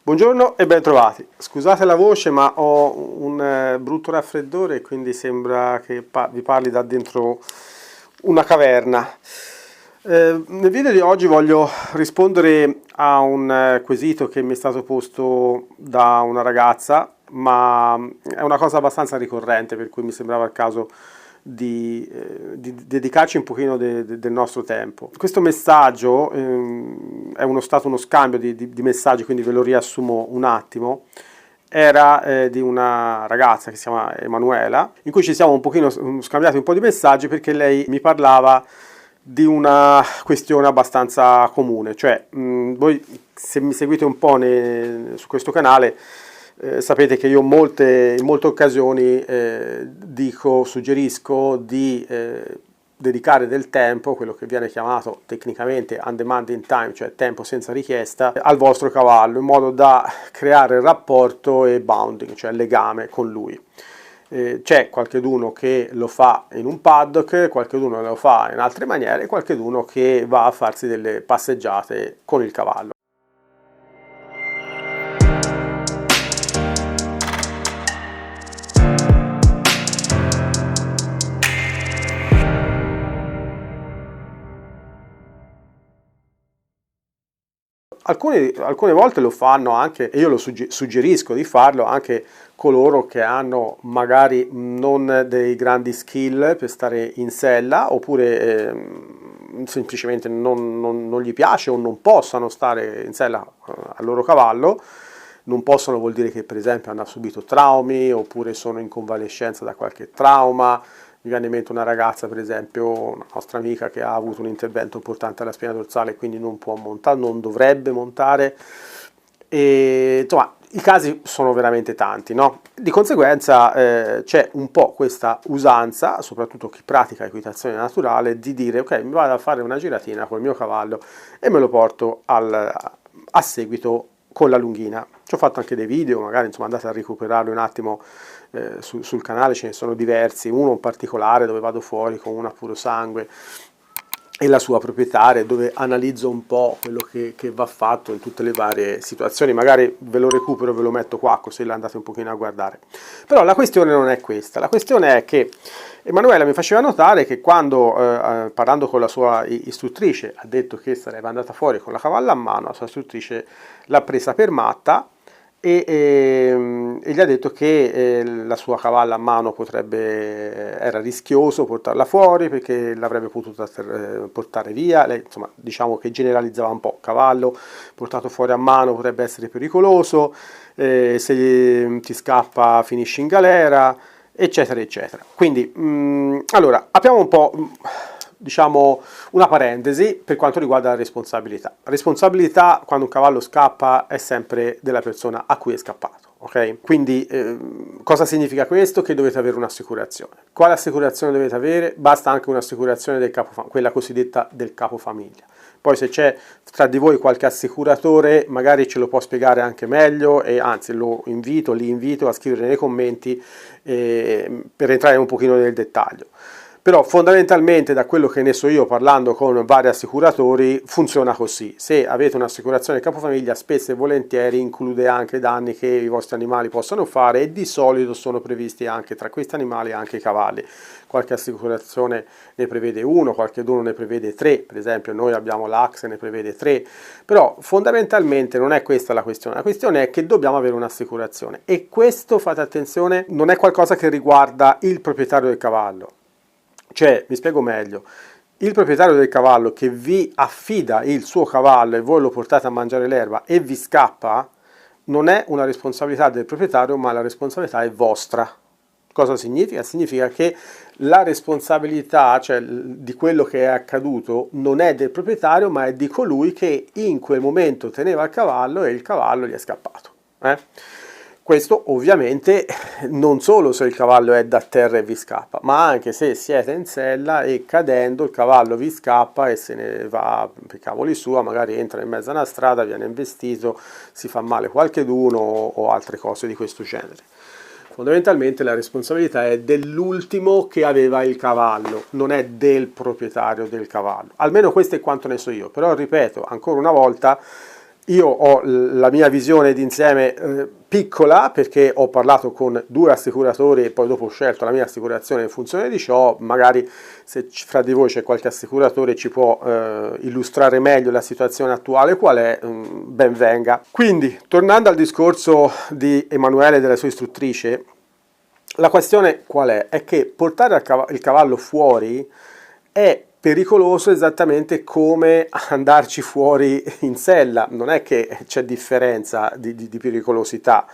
Buongiorno e ben trovati. Scusate la voce, ma ho un brutto raffreddore, quindi sembra che vi parli da dentro una caverna. Nel video di oggi voglio rispondere a un quesito che mi è stato posto da una ragazza, ma è una cosa abbastanza ricorrente, per cui mi sembrava il caso di dedicarci un pochino del nostro tempo. Questo messaggio è stato uno scambio di messaggi, quindi ve lo riassumo un attimo. Era di una ragazza che si chiama Emanuela, in cui ci siamo un pochino scambiati un po' di messaggi perché lei mi parlava di una questione abbastanza comune, cioè voi se mi seguite un po' su questo canale sapete che io in molte occasioni suggerisco di dedicare del tempo, quello che viene chiamato tecnicamente undemanding time, cioè tempo senza richiesta, al vostro cavallo, in modo da creare rapporto e bounding, cioè legame con lui. C'è qualcheduno che lo fa in un paddock, qualcheduno lo fa in altre maniere, e qualcheduno che va a farsi delle passeggiate con il cavallo. Alcune volte lo fanno anche, e io lo suggerisco di farlo, anche coloro che hanno magari non dei grandi skill per stare in sella, oppure semplicemente non gli piace o non possono stare in sella al loro cavallo. Non possono vuol dire che per esempio hanno subito traumi, oppure sono in convalescenza da qualche trauma. Mi viene in mente una ragazza, per esempio, una nostra amica, che ha avuto un intervento importante alla spina dorsale e quindi non può montare, non dovrebbe montare. E insomma, i casi sono veramente tanti, no? Di conseguenza c'è un po' questa usanza, soprattutto chi pratica equitazione naturale, di dire: ok, mi vado a fare una giratina col mio cavallo e me lo porto a seguito con la lunghina. Ci ho fatto anche dei video, magari insomma andate a recuperarlo un attimo sul canale, ce ne sono diversi, uno in particolare dove vado fuori con una puro sangue e la sua proprietaria, dove analizzo un po' quello che va fatto in tutte le varie situazioni. Magari ve lo recupero, ve lo metto qua così l'andate un pochino a guardare. Però la questione non è questa, la questione è che Emanuela mi faceva notare che quando parlando con la sua istruttrice ha detto che sarebbe andata fuori con la cavalla a mano, la sua istruttrice l'ha presa per matta e gli ha detto che la sua cavalla a mano era rischioso portarla fuori perché l'avrebbe potuta portare via. Lei, insomma, diciamo che generalizzava un po': cavallo portato fuori a mano potrebbe essere pericoloso, se ti scappa finisci in galera, eccetera eccetera. Quindi allora apriamo un po', diciamo, una parentesi per quanto riguarda la responsabilità. La responsabilità quando un cavallo scappa è sempre della persona a cui è scappato, ok? Quindi cosa significa questo? Che dovete avere un'assicurazione. Quale assicurazione dovete avere? Basta anche un'assicurazione del quella cosiddetta del capofamiglia. Poi se c'è tra di voi qualche assicuratore magari ce lo può spiegare anche meglio, e anzi li invito a scrivere nei commenti per entrare un pochino nel dettaglio. Però fondamentalmente, da quello che ne so io parlando con vari assicuratori, funziona così: se avete un'assicurazione capofamiglia, spesso e volentieri include anche danni che i vostri animali possono fare, e di solito sono previsti anche tra questi animali anche i cavalli. Qualche assicurazione ne prevede uno, qualcuno ne prevede tre, per esempio noi abbiamo l'Axe, ne prevede tre, però fondamentalmente non è questa la questione è che dobbiamo avere un'assicurazione, e questo, fate attenzione, non è qualcosa che riguarda il proprietario del cavallo. Cioè, mi spiego meglio: il proprietario del cavallo che vi affida il suo cavallo e voi lo portate a mangiare l'erba e vi scappa, non è una responsabilità del proprietario, ma la responsabilità è vostra. Cosa significa? Significa che la responsabilità, cioè di quello che è accaduto, non è del proprietario, ma è di colui che in quel momento teneva il cavallo e il cavallo gli è scappato. Questo ovviamente non solo se il cavallo è da terra e vi scappa, ma anche se siete in sella e cadendo il cavallo vi scappa e se ne va per cavoli sua, magari entra in mezzo a una strada, viene investito, si fa male qualcheduno o altre cose di questo genere. Fondamentalmente la responsabilità è dell'ultimo che aveva il cavallo, non è del proprietario del cavallo. Almeno questo è quanto ne so io, però ripeto ancora una volta: io ho la mia visione d'insieme piccola, perché ho parlato con 2 assicuratori e poi dopo ho scelto la mia assicurazione in funzione di ciò. Magari se fra di voi c'è qualche assicuratore ci può illustrare meglio la situazione attuale qual è, ben venga. Quindi, tornando al discorso di Emanuele e della sua istruttrice, la questione qual è? È che portare il cavallo fuori è pericoloso esattamente come andarci fuori in sella, non è che c'è differenza di pericolosità.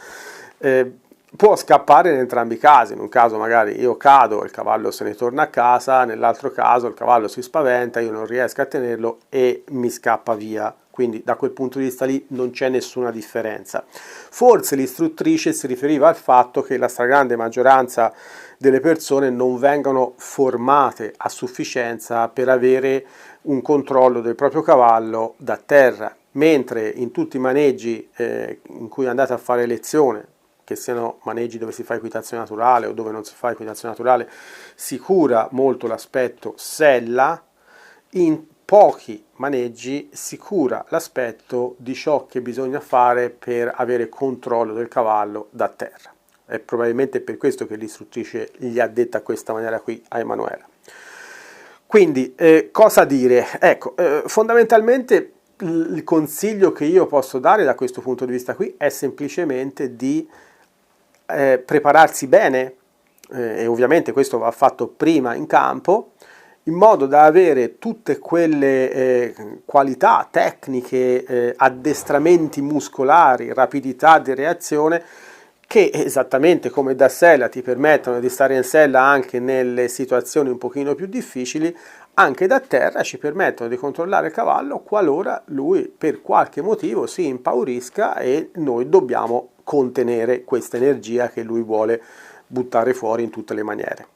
Può scappare in entrambi i casi. In un caso magari io cado, il cavallo se ne torna a casa, nell'altro caso il cavallo si spaventa, io non riesco a tenerlo e mi scappa via. Quindi da quel punto di vista lì non c'è nessuna differenza. Forse l'istruttrice si riferiva al fatto che la stragrande maggioranza delle persone non vengono formate a sufficienza per avere un controllo del proprio cavallo da terra, mentre in tutti i maneggi in cui andate a fare lezione, che siano maneggi dove si fa equitazione naturale o dove non si fa equitazione naturale, si cura molto l'aspetto sella. In pochi maneggi si cura l'aspetto di ciò che bisogna fare per avere controllo del cavallo da terra. È probabilmente per questo che l'istruttrice gli ha detta questa maniera qui a Emanuela. Quindi, cosa dire? Ecco, fondamentalmente il consiglio che io posso dare da questo punto di vista qui è semplicemente di prepararsi bene, e ovviamente questo va fatto prima in campo, in modo da avere tutte quelle qualità tecniche, addestramenti muscolari, rapidità di reazione, che esattamente come da sella ti permettono di stare in sella anche nelle situazioni un pochino più difficili, anche da terra ci permettono di controllare il cavallo qualora lui per qualche motivo si impaurisca e noi dobbiamo contenere questa energia che lui vuole buttare fuori in tutte le maniere.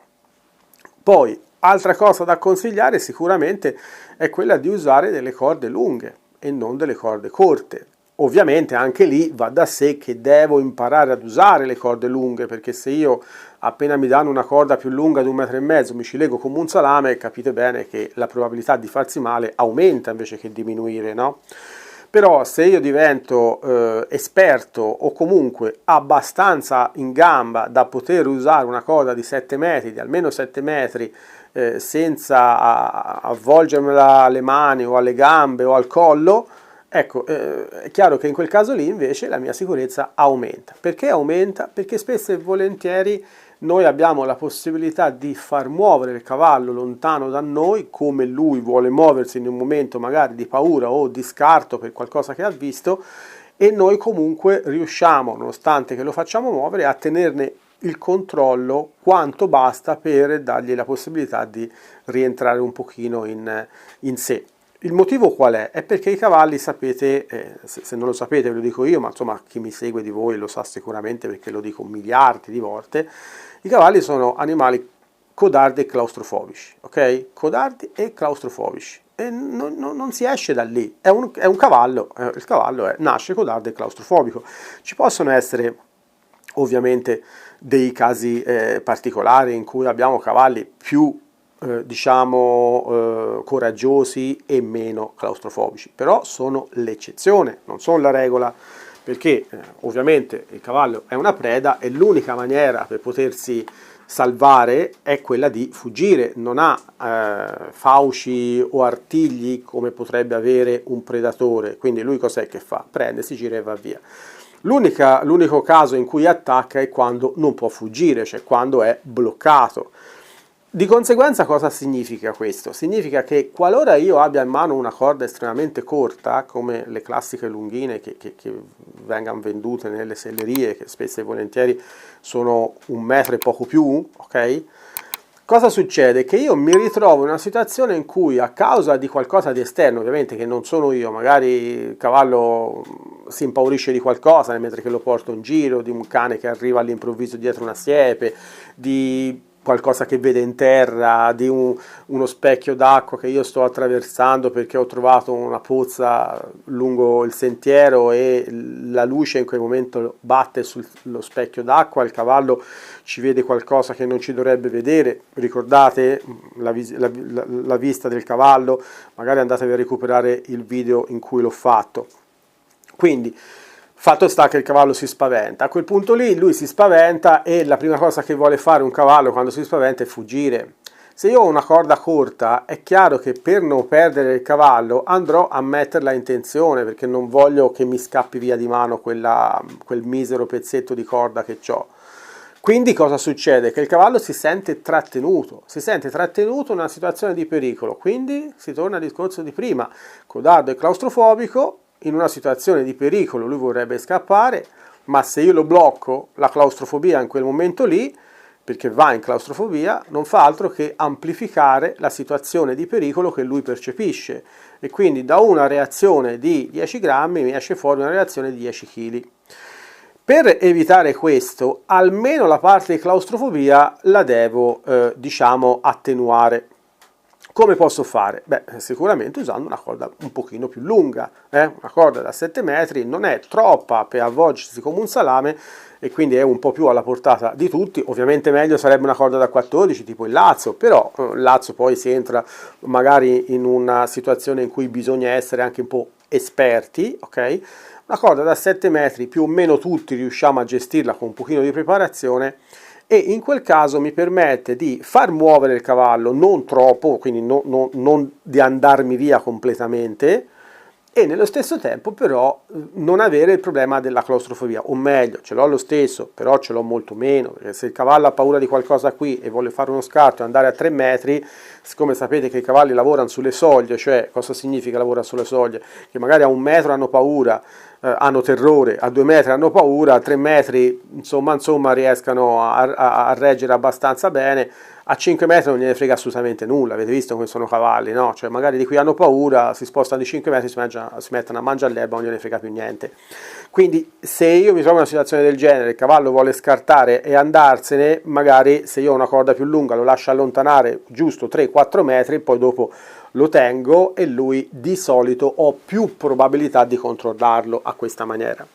Poi, altra cosa da consigliare sicuramente è quella di usare delle corde lunghe e non delle corde corte. Ovviamente anche lì va da sé che devo imparare ad usare le corde lunghe, perché se io appena mi danno una corda più lunga di 1,5 metri mi ci lego come un salame, capite bene che la probabilità di farsi male aumenta invece che diminuire, no? Però se io divento esperto o comunque abbastanza in gamba da poter usare una corda di 7 metri, di almeno 7 metri, senza avvolgermela alle mani o alle gambe o al collo, ecco, è chiaro che in quel caso lì invece la mia sicurezza aumenta. Perché aumenta? Perché spesso e volentieri noi abbiamo la possibilità di far muovere il cavallo lontano da noi, come lui vuole muoversi in un momento magari di paura o di scarto per qualcosa che ha visto, e noi comunque riusciamo, nonostante che lo facciamo muovere, a tenerne il controllo quanto basta per dargli la possibilità di rientrare un pochino in sé. Il motivo qual è? È perché i cavalli, sapete, se non lo sapete ve lo dico io, ma insomma chi mi segue di voi lo sa sicuramente perché lo dico miliardi di volte, i cavalli sono animali codardi e claustrofobici, ok? Codardi e claustrofobici. E non si esce da lì, è un cavallo, il cavallo nasce codardo e claustrofobico. Ci possono essere ovviamente dei casi particolari in cui abbiamo cavalli più coraggiosi e meno claustrofobici, però sono l'eccezione, non sono la regola, perché ovviamente il cavallo è una preda e l'unica maniera per potersi salvare è quella di fuggire, non ha fauci o artigli come potrebbe avere un predatore, quindi lui cos'è che fa? Prende, si gira e va via. L'unico caso in cui attacca è quando non può fuggire, cioè quando è bloccato. Di conseguenza cosa significa questo? Significa che qualora io abbia in mano una corda estremamente corta, come le classiche lunghine che vengono vendute nelle sellerie, che spesso e volentieri sono 1 metro e poco più, ok? Cosa succede? Che io mi ritrovo in una situazione in cui a causa di qualcosa di esterno, ovviamente che non sono io, magari il cavallo si impaurisce di qualcosa mentre che lo porto in giro, di un cane che arriva all'improvviso dietro una siepe, di qualcosa che vede in terra, di uno specchio d'acqua che io sto attraversando perché ho trovato una pozza lungo il sentiero e la luce in quel momento batte sullo specchio d'acqua, il cavallo ci vede qualcosa che non ci dovrebbe vedere. Ricordate la vista del cavallo? Magari andatevi a recuperare il video in cui l'ho fatto. Quindi, fatto sta che il cavallo si spaventa. A quel punto lì lui si spaventa e la prima cosa che vuole fare un cavallo quando si spaventa è fuggire. Se io ho una corda corta, è chiaro che per non perdere il cavallo andrò a metterla in tensione, perché non voglio che mi scappi via di mano quel misero pezzetto di corda che ho. Quindi cosa succede? Che il cavallo si sente trattenuto in una situazione di pericolo, quindi si torna al discorso di prima. Codardo è claustrofobico, in una situazione di pericolo lui vorrebbe scappare, ma se io lo blocco, la claustrofobia in quel momento lì, perché va in claustrofobia, non fa altro che amplificare la situazione di pericolo che lui percepisce, e quindi da una reazione di 10 grammi mi esce fuori una reazione di 10 kg. Per evitare questo, almeno la parte di claustrofobia la devo, diciamo, attenuare. Come posso fare? Beh, sicuramente usando una corda un pochino più lunga. Una corda da 7 metri non è troppa per avvolgersi come un salame, e quindi è un po' più alla portata di tutti. Ovviamente meglio sarebbe una corda da 14, tipo il lazzo, però il lazzo poi si entra magari in una situazione in cui bisogna essere anche un po' esperti, ok? Una corda da 7 metri più o meno tutti riusciamo a gestirla con un pochino di preparazione, e in quel caso mi permette di far muovere il cavallo non troppo, quindi non di andarmi via completamente, e nello stesso tempo però non avere il problema della claustrofobia, o meglio, ce l'ho lo stesso, però ce l'ho molto meno, perché se il cavallo ha paura di qualcosa qui e vuole fare uno scarto e andare a 3 metri, siccome sapete che i cavalli lavorano sulle soglie, cioè cosa significa lavorare sulle soglie? Che magari a 1 metro hanno paura, hanno terrore, a 2 metri hanno paura, a 3 metri insomma riescano a reggere abbastanza bene, a 5 metri non gliene frega assolutamente nulla. Avete visto come sono cavalli, no? Cioè magari di cui hanno paura, si spostano di 5 metri, si mettono a mangiare l'erba, non gliene frega più niente. Quindi se io mi trovo in una situazione del genere, il cavallo vuole scartare e andarsene, magari se io ho una corda più lunga lo lascio allontanare giusto 3-4 metri, poi dopo lo tengo, e lui di solito ho più probabilità di controllarlo a questa maniera.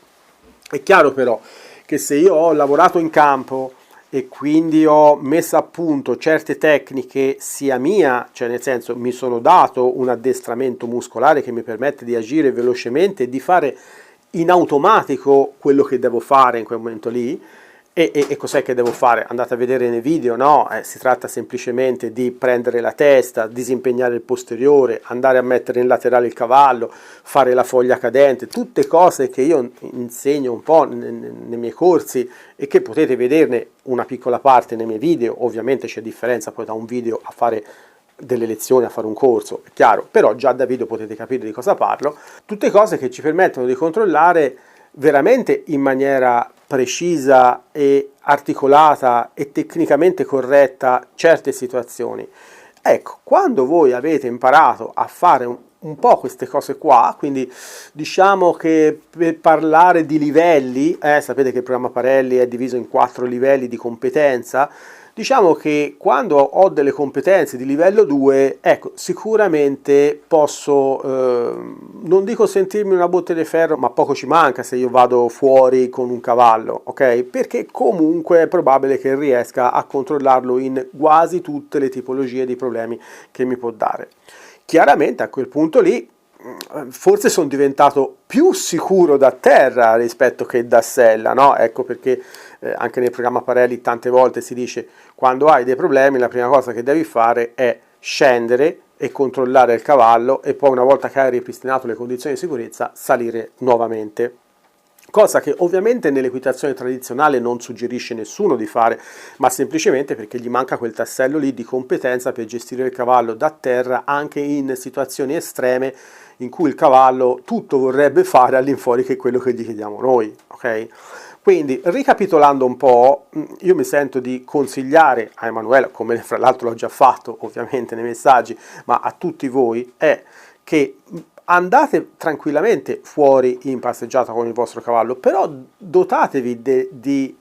È chiaro però che se io ho lavorato in campo e quindi ho messo a punto certe tecniche sia mia, cioè nel senso mi sono dato un addestramento muscolare che mi permette di agire velocemente e di fare in automatico quello che devo fare in quel momento lì. E cos'è che devo fare? Andate a vedere nei video, no? Si tratta semplicemente di prendere la testa, disimpegnare il posteriore, andare a mettere in laterale il cavallo, fare la foglia cadente, tutte cose che io insegno un po' nei miei corsi e che potete vederne una piccola parte nei miei video. Ovviamente c'è differenza poi da un video a fare delle lezioni, a fare un corso, è chiaro, però già da video potete capire di cosa parlo. Tutte cose che ci permettono di controllare veramente in maniera precisa e articolata e tecnicamente corretta certe situazioni. Ecco, quando voi avete imparato a fare un po' queste cose qua, quindi diciamo che per parlare di livelli, sapete che il programma Parelli è diviso in 4 livelli di competenza. Diciamo che quando ho delle competenze di livello 2, ecco, sicuramente posso, non dico sentirmi una botte di ferro, ma poco ci manca se io vado fuori con un cavallo, ok? Perché comunque è probabile che riesca a controllarlo in quasi tutte le tipologie di problemi che mi può dare. Chiaramente a quel punto lì forse sono diventato più sicuro da terra rispetto che da sella, no? Ecco perché anche nel programma Parelli tante volte si dice: quando hai dei problemi la prima cosa che devi fare è scendere e controllare il cavallo, e poi una volta che hai ripristinato le condizioni di sicurezza salire nuovamente. Cosa che ovviamente nell'equitazione tradizionale non suggerisce nessuno di fare, ma semplicemente perché gli manca quel tassello lì di competenza per gestire il cavallo da terra anche in situazioni estreme in cui il cavallo tutto vorrebbe fare all'infuori che quello che gli chiediamo noi, ok? Quindi, ricapitolando un po', io mi sento di consigliare a Emanuela, come fra l'altro l'ho già fatto ovviamente nei messaggi, ma a tutti voi, è che andate tranquillamente fuori in passeggiata con il vostro cavallo, però dotatevi di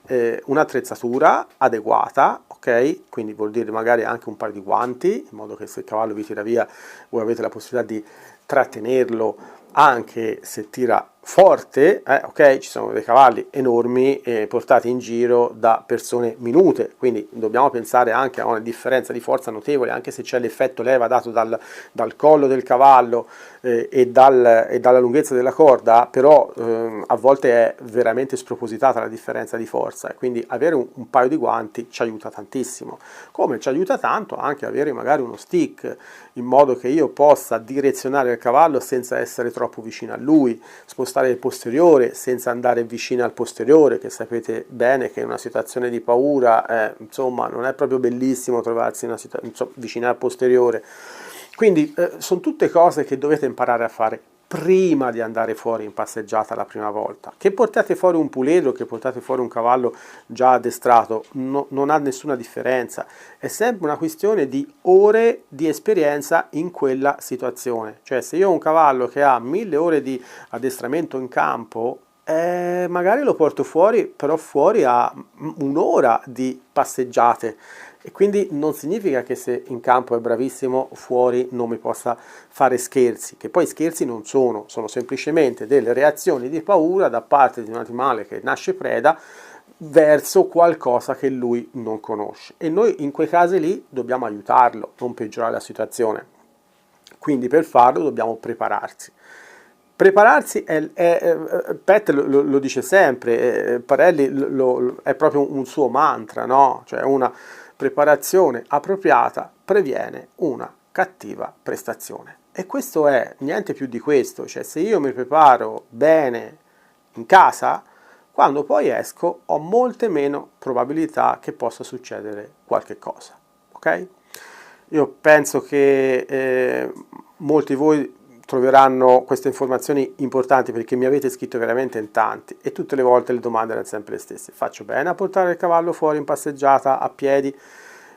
un'attrezzatura adeguata, ok? Quindi vuol dire magari anche un paio di guanti, in modo che se il cavallo vi tira via, voi avete la possibilità di trattenerlo anche se tira forte, ok, ci sono dei cavalli enormi portati in giro da persone minute, quindi dobbiamo pensare anche a una differenza di forza notevole, anche se c'è l'effetto leva dato dal collo del cavallo e dalla lunghezza della corda, però a volte è veramente spropositata la differenza di forza, e quindi avere un paio di guanti ci aiuta tantissimo, come ci aiuta tanto anche avere magari uno stick, in modo che io possa direzionare il cavallo senza essere troppo vicino a lui, spostare il posteriore senza andare vicino al posteriore, che sapete bene che in una situazione di paura insomma non è proprio bellissimo trovarsi in una vicino al posteriore. Quindi sono tutte cose che dovete imparare a fare prima di andare fuori in passeggiata la prima volta. Che portate fuori un puledro, che portate fuori un cavallo già addestrato, non ha nessuna differenza, è sempre una questione di ore di esperienza in quella situazione. Cioè, se io ho un cavallo che ha 1000 ore di addestramento in campo, magari lo porto fuori, però fuori a un'ora di passeggiate, e quindi non significa che se in campo è bravissimo fuori non mi possa fare scherzi, che poi scherzi non sono semplicemente delle reazioni di paura da parte di un animale che nasce preda verso qualcosa che lui non conosce, e noi in quei casi lì dobbiamo aiutarlo, non peggiorare la situazione. Quindi per farlo dobbiamo prepararsi. Prepararsi, Pet lo dice sempre, Parelli è proprio un suo mantra, no? Cioè una preparazione appropriata previene una cattiva prestazione. E questo è niente più di questo, cioè se io mi preparo bene in casa, quando poi esco ho molte meno probabilità che possa succedere qualche cosa, ok? Io penso che molti di voi troveranno queste informazioni importanti, perché mi avete scritto veramente in tanti e tutte le volte le domande erano sempre le stesse. Faccio bene a portare il cavallo fuori in passeggiata a piedi?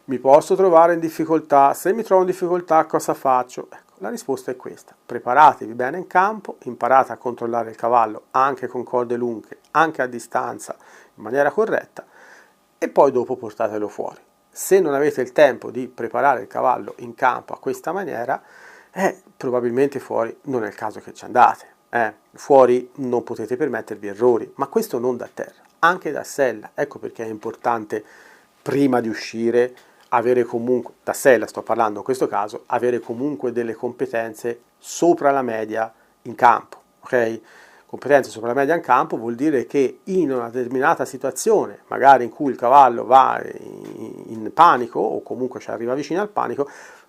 Mi posso trovare in difficoltà? Se mi trovo in difficoltà cosa faccio? Ecco, la risposta è questa: preparatevi bene in campo, imparate a controllare il cavallo anche con corde lunghe, anche a distanza, in maniera corretta, e poi dopo portatelo fuori. Se non avete il tempo di preparare il cavallo in campo a questa maniera, probabilmente fuori non è il caso che ci andate. Fuori non potete permettervi errori, ma questo non da terra, anche da sella. Ecco perché è importante, prima di uscire, avere comunque, da sella sto parlando in questo caso, avere comunque delle competenze sopra la media in campo, ok? Competenze sopra la media in campo vuol dire che in una determinata situazione, magari in cui il cavallo va in panico o comunque ci arriva vicino al panico,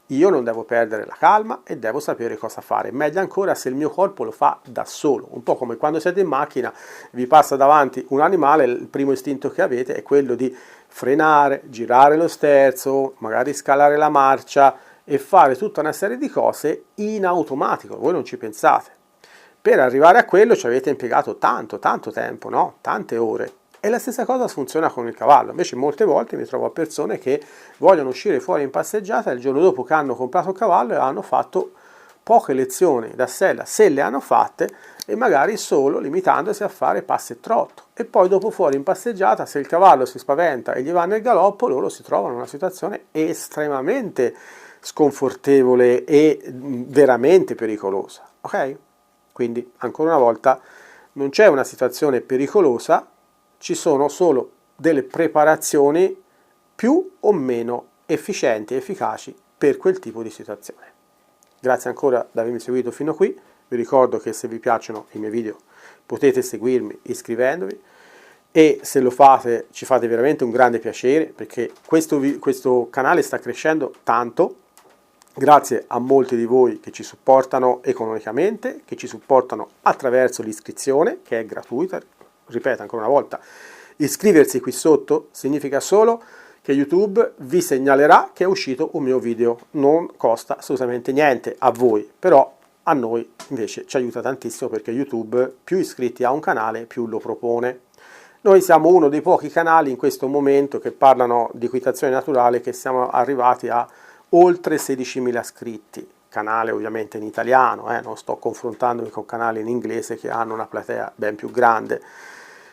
io non devo perdere la calma e devo sapere cosa fare. Meglio ancora se il mio corpo lo fa da solo, un po' come quando siete in macchina, vi passa davanti un animale, il primo istinto che avete è quello di frenare, girare lo sterzo, magari scalare la marcia e fare tutta una serie di cose in automatico, voi non ci pensate. Per arrivare a quello ci avete impiegato tanto tempo, no? Tante ore. E la stessa cosa funziona con il cavallo. Invece molte volte mi trovo a persone che vogliono uscire fuori in passeggiata il giorno dopo che hanno comprato il cavallo e hanno fatto poche lezioni da sella, se le hanno fatte, e magari solo limitandosi a fare passo e trotto. E poi dopo fuori in passeggiata, se il cavallo si spaventa e gli va nel galoppo, loro si trovano in una situazione estremamente sconfortevole e veramente pericolosa. Ok? Quindi, ancora una volta, non c'è una situazione pericolosa, ci sono solo delle preparazioni più o meno efficienti e efficaci per quel tipo di situazione. Grazie ancora di avermi seguito fino a qui, vi ricordo che se vi piacciono i miei video potete seguirmi iscrivendovi, e se lo fate ci fate veramente un grande piacere, perché questo canale sta crescendo tanto, grazie a molti di voi che ci supportano economicamente, che ci supportano attraverso l'iscrizione, che è gratuita. Ripeto ancora una volta, iscriversi qui sotto significa solo che YouTube vi segnalerà che è uscito un mio video, non costa assolutamente niente a voi, però a noi invece ci aiuta tantissimo, perché YouTube più iscritti ha un canale più lo propone. Noi siamo uno dei pochi canali in questo momento che parlano di equitazione naturale, che siamo arrivati a oltre 16.000 iscritti, canale ovviamente in italiano, non sto confrontandomi con canali in inglese che hanno una platea ben più grande,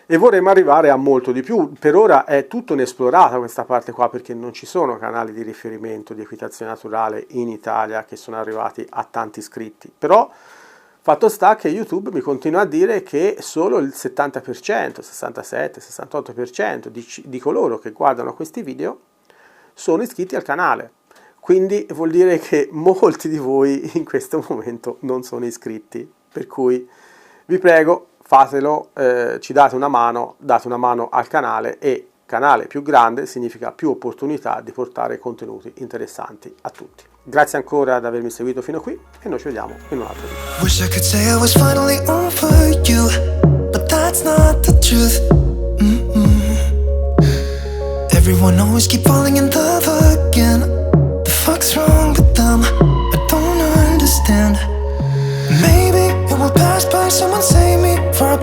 e vorremmo arrivare a molto di più. Per ora è tutto inesplorata questa parte qua, perché non ci sono canali di riferimento di equitazione naturale in Italia che sono arrivati a tanti iscritti, però Fatto sta che YouTube mi continua a dire che solo il 70%, 67, 68% di coloro che guardano questi video sono iscritti al canale. Quindi vuol dire che molti di voi in questo momento non sono iscritti. Per cui vi prego, fatelo, ci date una mano al canale, e canale più grande significa più opportunità di portare contenuti interessanti a tutti. Grazie ancora di avermi seguito fino a qui e noi ci vediamo in un altro video. Wish I could say I was finally over you, but that's not the truth. Everyone always keep falling in love again. The fuck's wrong with them? I don't understand. Maybe it will pass by, someone save me for a